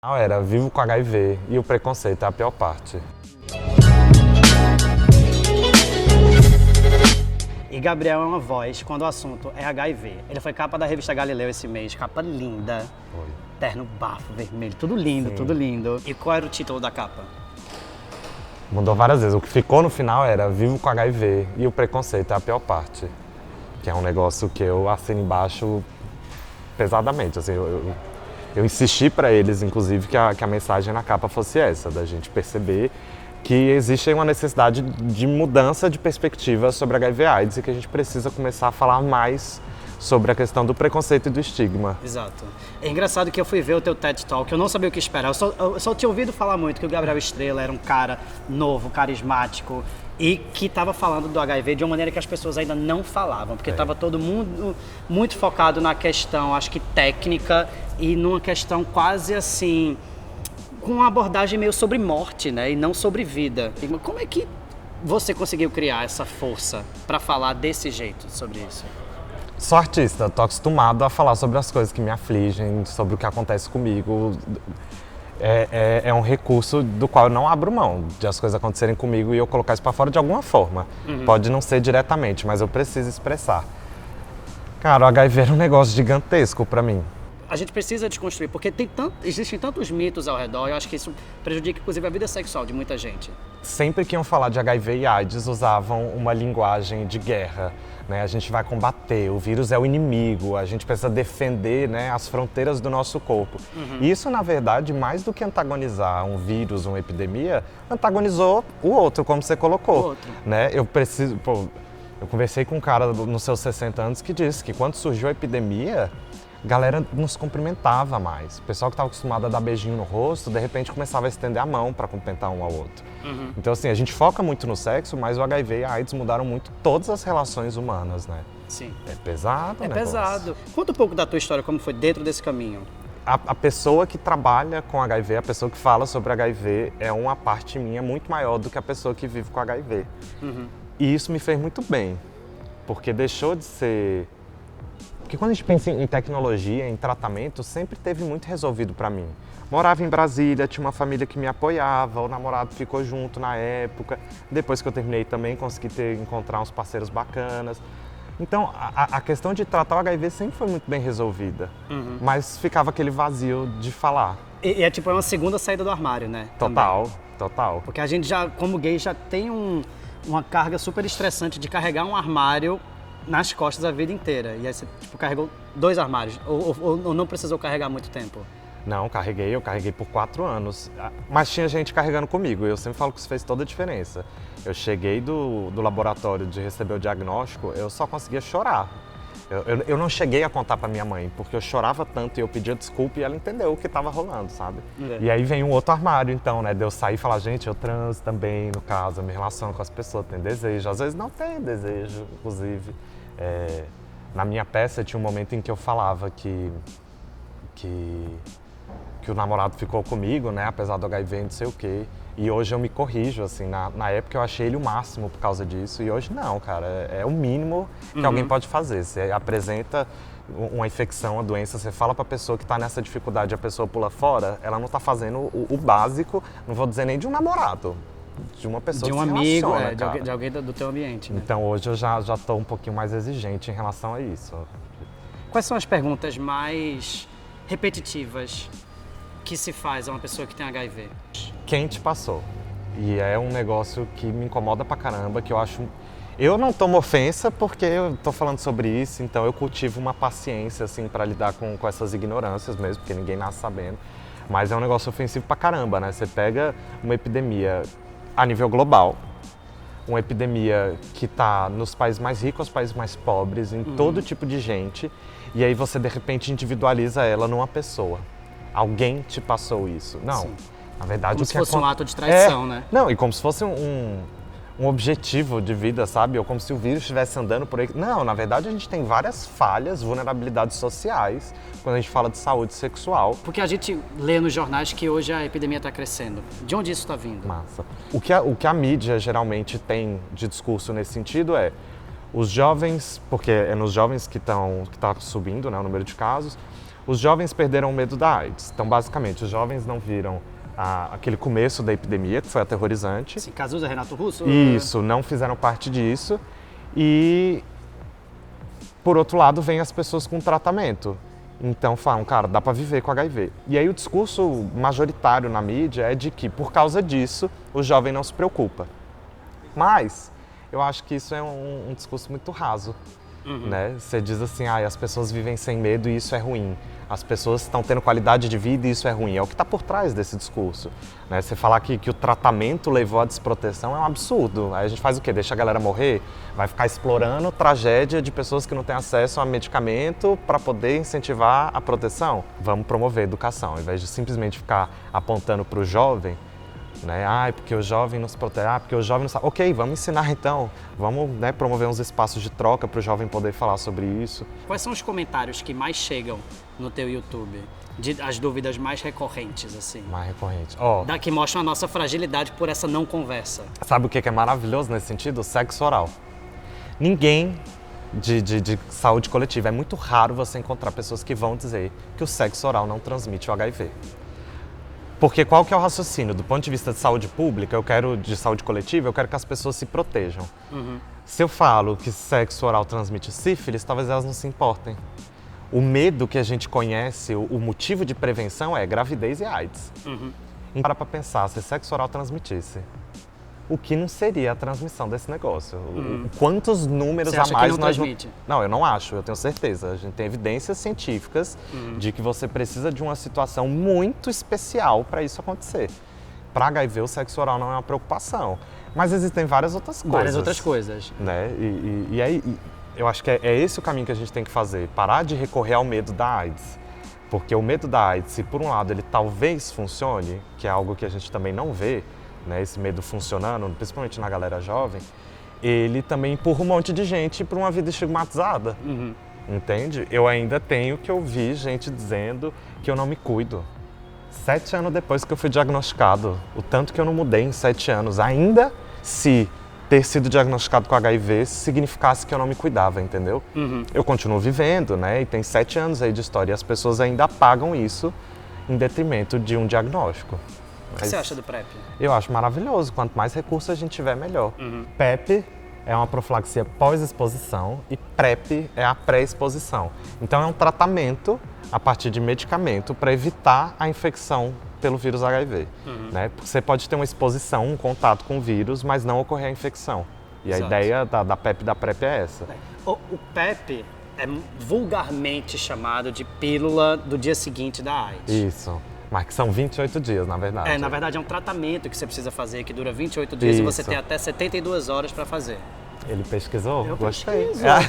Era vivo com HIV e o preconceito é a pior parte. E Gabriel é uma voz quando o assunto é HIV. Ele foi capa da revista Galileu esse mês, capa linda. Foi. Terno bafo, vermelho, tudo lindo, Sim. tudo lindo. E qual era o título da capa? Mudou várias vezes. O que ficou no final era vivo com HIV e o preconceito é a pior parte. Que é um negócio que eu assino embaixo pesadamente. Assim, eu insisti para eles, inclusive, que a mensagem na capa fosse essa, da gente perceber que existe uma necessidade de mudança de perspectiva sobre HIV/AIDS e que a gente precisa começar a falar mais sobre a questão do preconceito e do estigma. Exato. É engraçado que eu fui ver o teu TED Talk, eu não sabia o que esperar. Eu só tinha ouvido falar muito que o Gabriel Estrela era um cara novo, carismático e que estava falando do HIV de uma maneira que as pessoas ainda não falavam, porque estava todo mundo muito focado na questão, acho que técnica e numa questão quase assim, com uma abordagem meio sobre morte, né, e não sobre vida. Como é que você conseguiu criar essa força para falar desse jeito sobre isso? Sou artista, estou acostumado a falar sobre as coisas que me afligem, sobre o que acontece comigo. É um recurso do qual eu não abro mão, de as coisas acontecerem comigo e eu colocar isso para fora de alguma forma. Pode não ser diretamente, mas eu preciso expressar. Cara, o HIV era um negócio gigantesco para mim. A gente precisa desconstruir, porque existem tantos mitos ao redor, e eu acho que isso prejudica, inclusive, a vida sexual de muita gente. Sempre que iam falar de HIV e AIDS, usavam uma linguagem de guerra. Né? A gente vai combater, o vírus é o inimigo, a gente precisa defender, né, as fronteiras do nosso corpo. E isso, na verdade, mais do que antagonizar um vírus, uma epidemia, antagonizou o outro, como você colocou. Né? Eu conversei com um cara nos seus 60 anos que disse que quando surgiu a epidemia, a galera nos cumprimentava mais. O pessoal que estava acostumado a dar beijinho no rosto, de repente começava a estender a mão para cumprimentar um ao outro. Então, assim, a gente foca muito no sexo, mas o HIV e a AIDS mudaram muito todas as relações humanas, né? Sim. É pesado o negócio. Pesado. Conta um pouco da tua história, como foi dentro desse caminho. A pessoa que trabalha com HIV, a pessoa que fala sobre HIV, é uma parte minha muito maior do que a pessoa que vive com HIV. E isso me fez muito bem, porque deixou de ser... Porque quando a gente pensa em tecnologia, em tratamento, sempre teve muito resolvido para mim. Morava em Brasília, tinha uma família que me apoiava, o namorado ficou junto na época. Depois que eu terminei também consegui encontrar uns parceiros bacanas. Então a questão de tratar o HIV sempre foi muito bem resolvida, mas ficava aquele vazio de falar. E é tipo uma segunda saída do armário, né? Total, Também. total. Porque a gente já, como gay, já tem uma carga super estressante de carregar um armário nas costas a vida inteira. E aí você tipo, carregou 2 armários, ou não precisou carregar muito tempo? Não, eu carreguei por 4 anos, mas tinha gente carregando comigo, e eu sempre falo que isso fez toda a diferença. Eu cheguei do laboratório de receber o diagnóstico, eu só conseguia chorar. Eu não cheguei a contar pra minha mãe, porque eu chorava tanto e eu pedia desculpa e ela entendeu o que estava rolando, sabe? E aí vem um outro armário, então, né, de eu sair e falar, gente, eu transo também, no caso, eu me relaciono com as pessoas, tem desejo, às vezes não tem desejo, inclusive. Na minha peça tinha um momento em que eu falava que o namorado ficou comigo, né, apesar do HIV, não sei o quê. E hoje eu me corrijo, assim, na época eu achei ele o máximo por causa disso, e hoje não, cara, é o mínimo que alguém pode fazer. Você apresenta uma infecção, uma doença, você fala pra pessoa que tá nessa dificuldade, a pessoa pula fora, ela não tá fazendo o básico, não vou dizer nem de um namorado, de uma pessoa de um que se amigo, relaciona, de alguém do teu ambiente, né? Então hoje eu já tô um pouquinho mais exigente em relação a isso. Quais são as perguntas mais repetitivas que se faz a uma pessoa que tem HIV? Quem te passou? E é um negócio que me incomoda pra caramba, que eu acho... Eu não tomo ofensa porque eu tô falando sobre isso, então eu cultivo uma paciência, assim, pra lidar com essas ignorâncias mesmo, porque ninguém nasce sabendo. Mas é um negócio ofensivo pra caramba, né? Você pega uma epidemia a nível global, uma epidemia que tá nos países mais ricos, nos países mais pobres, em todo tipo de gente, e aí você, de repente, individualiza ela numa pessoa. Alguém te passou isso. Não, Sim. Na verdade... Como se fosse um ato de traição, né? Não, e como se fosse um objetivo de vida, sabe? Ou como se o vírus estivesse andando por aí. Não, na verdade a gente tem várias falhas, vulnerabilidades sociais quando a gente fala de saúde sexual. Porque a gente lê nos jornais que hoje a epidemia está crescendo. De onde isso está vindo? Massa. O que a mídia geralmente tem de discurso nesse sentido é os jovens, porque é nos jovens que tá subindo, né, o número de casos, Os jovens perderam o medo da AIDS. Então, basicamente, os jovens não viram aquele começo da epidemia, que foi aterrorizante. Sim, Cazuza, Renato Russo? Isso, não fizeram parte disso. E, por outro lado, vem as pessoas com tratamento. Então falam, cara, dá para viver com HIV. E aí o discurso majoritário na mídia é de que, por causa disso, o jovem não se preocupa. Mas eu acho que isso é um discurso muito raso. Né? Você diz assim, as pessoas vivem sem medo e isso é ruim. As pessoas estão tendo qualidade de vida e isso é ruim. É o que está por trás desse discurso. Né? Você falar que o tratamento levou à desproteção é um absurdo. Aí a gente faz o quê? Deixa a galera morrer? Vai ficar explorando tragédia de pessoas que não têm acesso a medicamento para poder incentivar a proteção? Vamos promover a educação, ao invés de simplesmente ficar apontando para o jovem, né? Porque o jovem não se protege, porque o jovem não sabe. Ok, vamos ensinar então, vamos, né, promover uns espaços de troca para o jovem poder falar sobre isso. Quais são os comentários que mais chegam no teu YouTube? As dúvidas mais recorrentes, assim? Mais recorrente. Que mostram a nossa fragilidade por essa não conversa. Sabe o que é maravilhoso nesse sentido? O sexo oral. Ninguém de saúde coletiva, é muito raro você encontrar pessoas que vão dizer que o sexo oral não transmite o HIV. Porque qual que é o raciocínio? Do ponto de vista de saúde pública, de saúde coletiva, eu quero que as pessoas se protejam. Se eu falo que sexo oral transmite sífilis, talvez elas não se importem. O medo que a gente conhece, o motivo de prevenção é gravidez e AIDS. Para pensar, se sexo oral transmitisse, o que não seria a transmissão desse negócio? Quantos números Você acha a mais que não transmite? Não, eu não acho, eu tenho certeza. A gente tem evidências científicas de que você precisa de uma situação muito especial para isso acontecer. Para HIV, o sexo oral não é uma preocupação. Mas existem várias outras coisas. Várias outras coisas. Né? E aí, eu acho que é esse o caminho que a gente tem que fazer. Parar de recorrer ao medo da AIDS. Porque o medo da AIDS, se por um lado ele talvez funcione, que é algo que a gente também não vê, né, esse medo funcionando, principalmente na galera jovem, ele também empurra um monte de gente para uma vida estigmatizada. Entende? Eu ainda tenho que ouvir gente dizendo que eu não me cuido. 7 anos depois que eu fui diagnosticado, o tanto que eu não mudei em 7 anos, ainda se ter sido diagnosticado com HIV significasse que eu não me cuidava, entendeu? Eu continuo vivendo, né? E tem 7 anos aí de história e as pessoas ainda pagam isso em detrimento de um diagnóstico. O que você acha do PrEP? Eu acho maravilhoso. Quanto mais recursos a gente tiver, melhor. PEP é uma profilaxia pós-exposição e PrEP é a pré-exposição. Então é um tratamento a partir de medicamento para evitar a infecção pelo vírus HIV. Né? Porque você pode ter uma exposição, um contato com o vírus, mas não ocorrer a infecção. E Exato. A ideia da PEP e da PrEP é essa. O PEP é vulgarmente chamado de pílula do dia seguinte da AIDS. Isso. Mas que são 28 dias, na verdade. Na verdade é um tratamento que você precisa fazer, que dura 28 dias e você tem até 72 horas para fazer. Ele pesquisou? Eu Gostei. pesquiso. A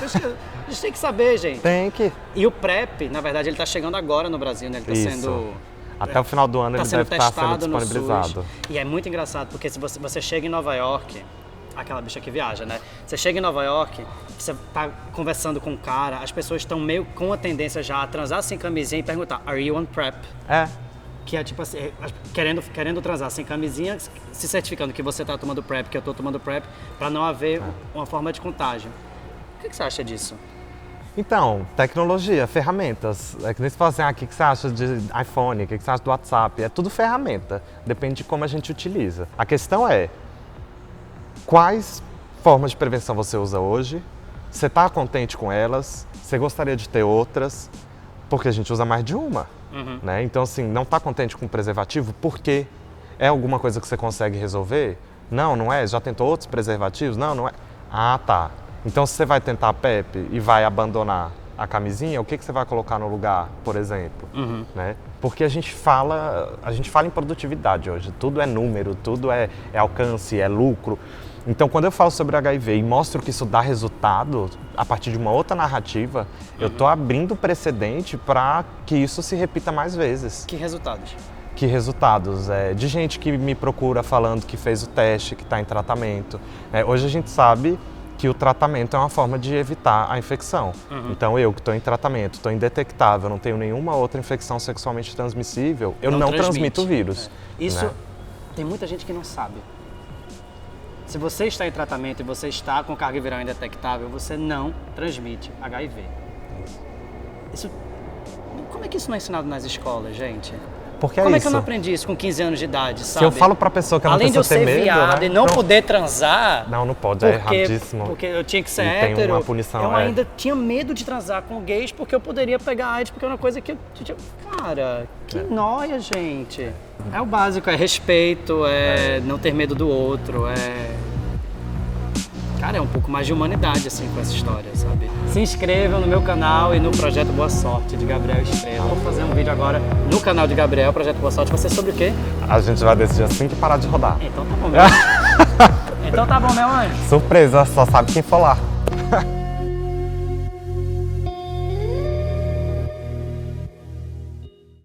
gente tem que saber, gente. Tem que. E o PrEP, na verdade, ele está chegando agora no Brasil, né? Ele está sendo... Até o final do ano ele deve estar sendo testado no disponibilizado. SUS. E é muito engraçado, porque se você chega em Nova York, aquela bicha que viaja, né? Você chega em Nova York, você tá conversando com um cara, as pessoas estão meio com a tendência já a transar sem camisinha e perguntar, are you on PrEP? Que é tipo assim, querendo transar sem camisinha, se certificando que você tá tomando PrEP, que eu tô tomando PrEP, para não haver uma forma de contágio. O que você acha disso? Então, tecnologia, ferramentas. É que nem se fala assim, o que você acha de iPhone, o que você acha do WhatsApp? É tudo ferramenta, depende de como a gente utiliza. A questão é, quais formas de prevenção você usa hoje? Você está contente com elas? Você gostaria de ter outras? Porque a gente usa mais de uma. Né? Então, assim, não está contente com o preservativo? Por quê? É alguma coisa que você consegue resolver? Não, não é? Já tentou outros preservativos? Não, não é? Ah, tá. Então, se você vai tentar a PEP e vai abandonar a camisinha, o que você vai colocar no lugar, por exemplo? Né? Porque a gente fala em produtividade hoje. Tudo é número, tudo é alcance, é lucro. Então, quando eu falo sobre HIV e mostro que isso dá resultado a partir de uma outra narrativa, eu estou abrindo precedente para que isso se repita mais vezes. Que resultados? Que resultados? De gente que me procura falando que fez o teste, que está em tratamento. Hoje a gente sabe que o tratamento é uma forma de evitar a infecção. Então, eu que estou em tratamento, estou indetectável, não tenho nenhuma outra infecção sexualmente transmissível, eu não transmito o vírus. Isso, né? Tem muita gente que não sabe. Se você está em tratamento e você está com carga viral indetectável, você não transmite HIV. Isso como é que isso não é ensinado nas escolas, gente? Porque é Como é isso. que eu não aprendi isso com 15 anos de idade, Se sabe? eu falo pra pessoa que é uma Além de eu pessoa ter ser medo, viado né? e não poder transar... Não pode, é erradíssimo. Porque eu tinha que ser E tem hétero. uma punição, eu é. ainda tinha medo de transar com gays porque eu poderia pegar AIDS, porque é uma coisa que eu... Cara, que nóia, gente. É o básico, é respeito, é não ter medo do outro, Cara, é um pouco mais de humanidade, assim, com essa história, sabe? Se inscrevam no meu canal e no Projeto Boa Sorte, de Gabriel Estrela. Vou fazer um vídeo agora no canal de Gabriel, Projeto Boa Sorte. Vai ser sobre o quê? A gente vai decidir assim que parar de rodar. Então tá bom, meu anjo. Então tá bom, meu anjo. Surpresa, só sabe quem for lá.